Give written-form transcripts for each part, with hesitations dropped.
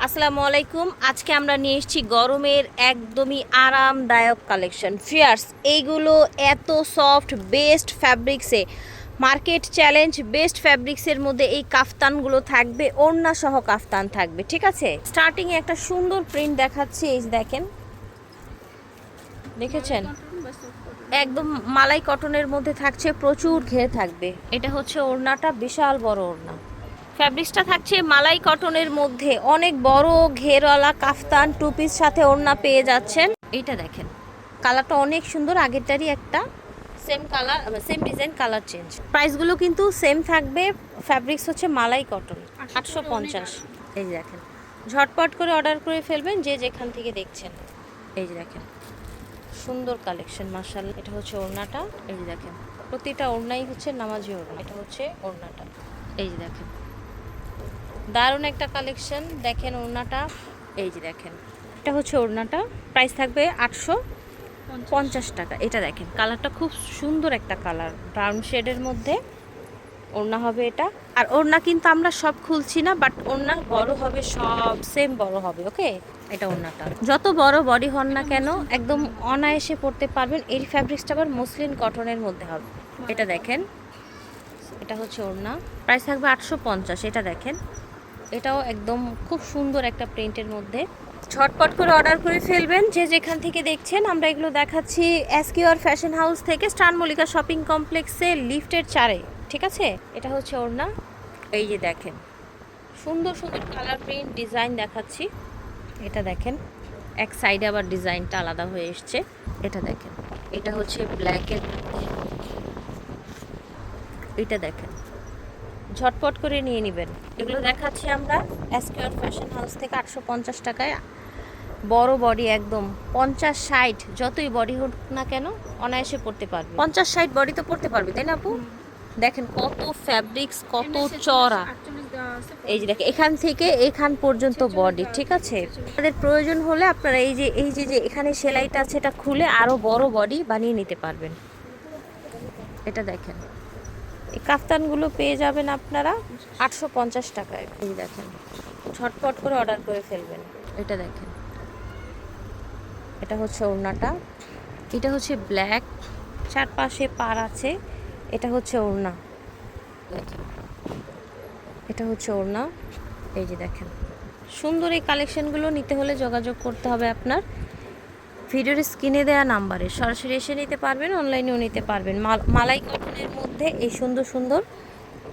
আসসালামু আলাইকুম। আজকে আমরা নিয়ে এসেছি গরমের একদমই আরামদায়ক কালেকশন ফিয়ার্স। এইগুলো এত সফট, বেস্ট ফ্যাব্রিক্সে, মার্কেট চ্যালেঞ্জ বেস্ট ফ্যাব্রিক্সের মধ্যে এই কাফতানগুলো থাকবে, ওড়না সহ কাফতান থাকবে, ঠিক আছে। স্টার্টিংয়ে একটা সুন্দর প্রিন্ট দেখাচ্ছি, এই যে দেখেন, দেখেছেন, একদম মালাই কটনের মধ্যে থাকছে, প্রচুর ঘের থাকবে। এটা হচ্ছে ওড়নাটা, বিশাল বড় ওড়না। ফ্যাব্রিক্সটা থাকছে মালাই কটনের মধ্যে, অনেক বড় ঘেরওয়ালা কাফতান টু পিস সাথে ওড়না পেয়ে যাচ্ছেন। এইটা দেখেন, কালারটা অনেক সুন্দর, আগেরটারই একটা same colour, same design, colour change. প্রাইসগুলো কিন্তু সেম থাকবে। ফ্যাব্রিক্স হচ্ছে মালাই কটন, 850। এই যে দেখেন, ঝটপট করে অর্ডার করে ফেলবেন যে যেখান থেকে দেখছেন। এই যে দেখেন, সুন্দর কালেকশন মাশাআল্লাহ। এটা হচ্ছে ওড়নাটা, এই যে দেখেন, প্রতিটা ওড়নাই হচ্ছে নামাজি ওড়না। এটা হচ্ছে ওড়নাটা, এই যে দেখেন, দারুণ একটা কালেকশন। দেখেন ওড়নাটা, এই যে দেখেন, এটা হচ্ছে ওড়নাটা। প্রাইস থাকবে 850 টাকা। এটা দেখেন, কালারটা খুব সুন্দর একটা কালার, ব্রাউন শেডের মধ্যে ওড়না হবে এটা। আর ওড়না কিন্তু আমরা সব খুলছি না, বাট ওড়না বড় হবে, সব সেম বড় হবে, ওকে। এটা ওড়নাটা, যত বড় বডি হন না কেন একদম অনায়াসে পরতে পারবেন। এই ফ্যাব্রিক্সটা আবার মসলিন কটনের মধ্যে হবে। এটা দেখেন, এটা হচ্ছে ওড়না, প্রাইস থাকবে 850। এটা দেখেন, এটাও একদম খুব সুন্দর একটা প্রিন্টের মধ্যে। ঝটপট করে অর্ডার করে ফেলবেন যে যেখান থেকে দেখছেন। আমরা এগুলো দেখাচ্ছি এসকিউআর ফ্যাশন হাউস থেকে, স্টার মল্লিকা শপিং কমপ্লেক্সে, লিফটের 4-এ, ঠিক আছে। এটা হচ্ছে ওড়না, এই যে দেখেন, সুন্দর সুন্দর কালার প্রিন্ট ডিজাইন দেখাচ্ছি। এটা দেখেন, এক সাইডে আবার ডিজাইনটা আলাদা হয়ে এসছে। এটা দেখেন, এটা হচ্ছে ব্ল্যাকের মধ্যে, এটা দেখেন, ঝটপট করে নিয়ে নেবেন। এগুলো দেখাচ্ছি আমরা এসকিউআর ফ্যাশন হাউস থেকে 850 টাকায়। বড় বডি একদম 50-60 যতই বডি হোক না কেন অনায়াসে পড়তে পারবে। 50-60 বডি তো পড়তে পারবে, তাই না আপু? দেখেন কত ফ্যাব্রিক্স, কত চড়া। এই যে দেখেন, এখান থেকে এখান পর্যন্ত বডি, ঠিক আছে। আপনাদের প্রয়োজন হলে আপনারা এই যে এখানে সেলাইটা আছে, এটা খুলে আরো বড় বডি বানিয়ে নিতে পারবেন। এটা দেখেন, এই কাফতানগুলো পেয়ে যাবেন আপনারা 850 টাকায়। এই দেখেন, ঝটপট করে অর্ডার করে ফেলবেন। এটা দেখেন, এটা হচ্ছে ওড়নাটা, এটা হচ্ছে ব্ল্যাক, চারপাশে পার আছে। এটা হচ্ছে ওড়না, এটা হচ্ছে ওড়না, এই যে দেখেন। সুন্দর এই কালেকশনগুলো নিতে হলে যোগাযোগ করতে হবে আপনার ভিডিওর স্ক্রিনে দেওয়া নাম্বারে। সরাসরি এসে নিতে পারবেন, অনলাইনেও নিতে পারবেন। মালাই কটনের মধ্যে এই সুন্দর সুন্দর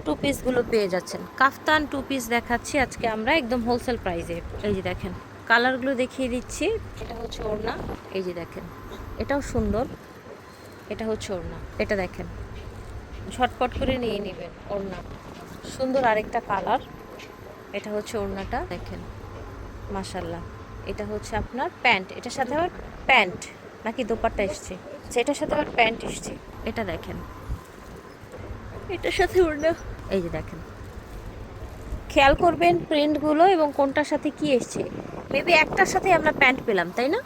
টু পিসগুলো পেয়ে যাচ্ছেন। কাফতান টু পিস দেখাচ্ছি আজকে আমরা একদম হোলসেল প্রাইসে। এই যে দেখেন, কালারগুলো দেখিয়ে দিচ্ছি। এটা হচ্ছে ওড়না, এই যে দেখেন, এটাও সুন্দর। এটা হচ্ছে ওড়না, এটা দেখেন, ঝটপট করে নিয়ে নেবেন। ওড়না সুন্দর, আরেকটা কালার। এটা হচ্ছে ওড়নাটা, দেখেন মাশাল্লাহ। এটা হচ্ছে আপনার প্যান্ট, এটার সাথে আবার প্যান্ট নাকি দোপাট্টা এসছে, সেটার সাথে আবার প্যান্ট এসছে। এটা দেখেন, এটার সাথে ওড়না, এই যে দেখেন, খেয়াল করবেন প্রিন্টগুলো এবং কোনটার সাথে কি এসছে। মেবি একটার সাথে আমরা প্যান্ট পেলাম, তাই না?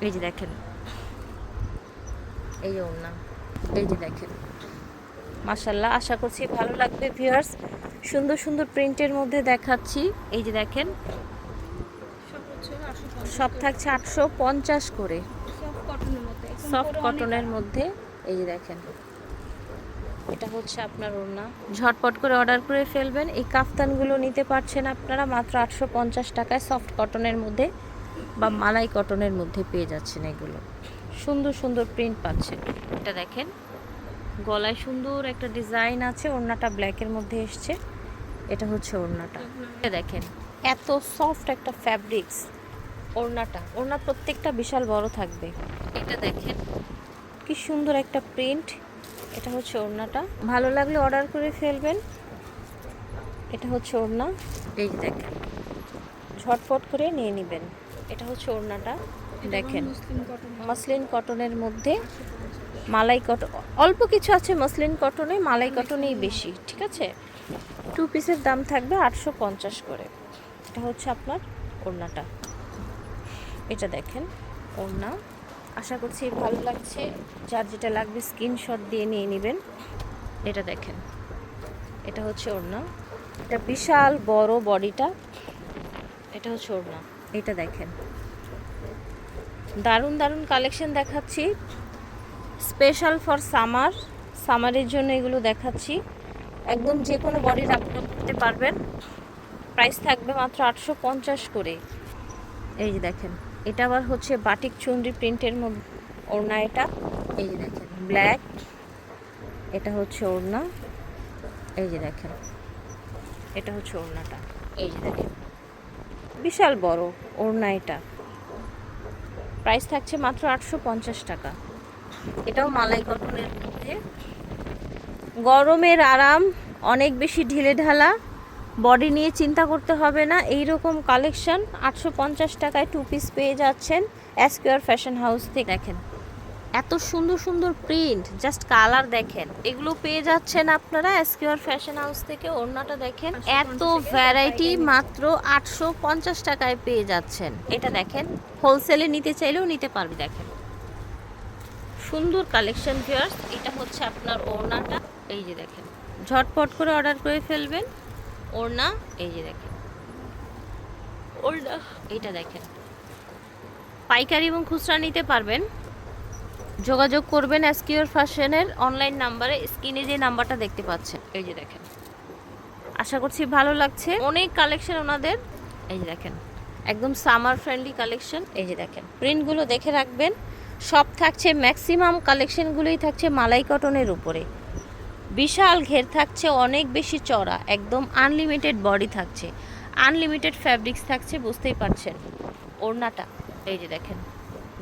এই যে দেখেন, এই যে ওড়না, এই যে দেখেন মাশাল্লাহ। আশা করছি ভালো লাগবে ভিউয়ার্স। সুন্দর সুন্দর প্রিন্টের মধ্যে দেখাচ্ছি। এই যে দেখেন, সব থাকছে 850 করে, সফট কটনের মধ্যে। এই যে দেখেন, এটা হচ্ছে আপনার ওড়না। ঝটপট করে অর্ডার করে ফেলবেন। এই কাফতানগুলো নিতে পারছেন আপনারা মাত্র 850 টাকায়, সফট কটনের মধ্যে বা মালাই কটনের মধ্যে পেয়ে যাচ্ছেন। এগুলো সুন্দর সুন্দর প্রিন্ট পাচ্ছেন। এটা দেখেন, গলায় সুন্দর একটা ডিজাইন আছে, ওড়নাটা ব্ল্যাকের মধ্যে এসছে। এটা হচ্ছে ওড়নাটা, এটা দেখেন, এত সফট একটা ফ্যাব্রিক্স। ওড়না প্রত্যেকটা বিশাল বড় থাকবে। এটা দেখেন, কি সুন্দর একটা প্রিন্ট। এটা হচ্ছে ওড়নাটা, ভালো লাগলে অর্ডার করে ফেলবেন। এটা হচ্ছে ওড়না, এই যে দেখেন, ঝটপট করে নিয়ে নেবেন। এটা হচ্ছে ওড়নাটা, দেখেন, মসলিন কটনের মধ্যে, মালাই কটন অল্প কিছু আছে, মসলিন কটনে, মালাই কটনেই বেশি, ঠিক আছে। টু পিসের দাম থাকবে 850 করে। এটা হচ্ছে আপনার ওড়নাটা, এটা দেখেন ওড়না। আশা করছি ভালো লাগছে, যার যেটা লাগবে স্ক্রিনশট দিয়ে নিয়ে নেবেন। এটা দেখেন, এটা হচ্ছে ওড়না, এটা বিশাল বড় বডিটা, এটা হচ্ছে ওড়না, এটা দেখেন দারুণ দারুণ কালেকশন দেখাচ্ছি, স্পেশাল ফর সামারের জন্য এগুলো দেখাচ্ছি। একদম যে কোনো বডির আপনারা করতে পারবেন। প্রাইস থাকবে মাত্র 850 করে। এই যে দেখেন, এটা আবার হচ্ছে বাটিক চুনরি প্রিন্টের মধ্যে ওড়না। এটা এই যে দেখেন ব্ল্যাক, এটা হচ্ছে ওড়না। এই যে দেখেন, এটা হচ্ছে ওড়নাটা। এই যে দেখেন বিশাল বড় ওড়না। এটা প্রাইস থাকছে মাত্র 850 টাকা। এটাও মালাই কটনের মধ্যে, গরমের আরাম, অনেক বেশি ঢিলে ঢালা, বডি নিয়ে চিন্তা করতে হবে না। এই রকম কালেকশন 850 টাকায় 2 পিস পেয়ে যাচ্ছেন এসকিউআর ফ্যাশন হাউস থেকে। দেখেন এত সুন্দর সুন্দর প্রিন্ট, জাস্ট কালার দেখেন। এগুলো পেয়ে যাচ্ছেন আপনারা এসকিউআর ফ্যাশন হাউস থেকে। ওড়নাটা দেখেন, এত ভ্যারাইটি মাত্র 850 টাকায় পেয়ে যাচ্ছেন। এটা দেখেন, হোলসেলে নিতে চাইলেও নিতে পারবে। দেখেন সুন্দর কালেকশন ভিউয়ার্স। এটা হচ্ছে আপনার ওড়নাটা। এই যে দেখেন, ঝটপট করে অর্ডার করে ফেলবেন। ওড়না এই যে দেখেন, ওড়না এইটা দেখেন। পাইকারি এবং খুচরা নিতে পারবেন, যোগাযোগ করবেন এসকিউআর ফ্যাশনের অনলাইন নাম্বারে, স্ক্রিনে যে নাম্বারটা দেখতে পাচ্ছেন। এই যে দেখেন, আশা করছি ভালো লাগছে। অনেক কালেকশন ওনাদের। এই যে দেখেন একদম সামার ফ্রেন্ডলি কালেকশন। এই যে দেখেন প্রিন্টগুলো দেখে রাখবেন। সব থাকছে, ম্যাক্সিমাম কালেকশনগুলোই থাকছে মালাই কটনের উপরে। বিশাল ঘের থাকছে, অনেক বেশি চড়া, একদম আনলিমিটেড বডি থাকছে, আনলিমিটেড ফ্যাব্রিক্স থাকছে, বুঝতেই পারছেন। ওড়নাটা এই যে দেখেন,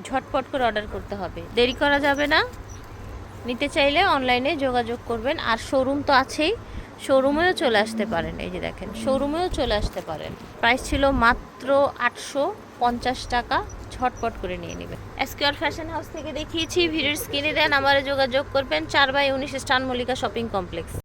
ঝটপট করে অর্ডার করতে হবে, দেরি করা যাবে না। নিতে চাইলে অনলাইনে যোগাযোগ করবেন। আর শোরুম তো আছেই, শোরুমেও চলে আসতে পারেন। এই যে দেখেন, শোরুমেও চলে আসতে পারেন। প্রাইস ছিল মাত্র 850 টাকা, ঝটপট করে নিয়ে নেবেন। এসকিউআর ফ্যাশন হাউস থেকে দেখিয়েছি, ভিডিওর স্ক্রিনে দেন, আমারে যোগাযোগ করবেন। 4/19 স্টান মল্লিকা শপিং কমপ্লেক্স।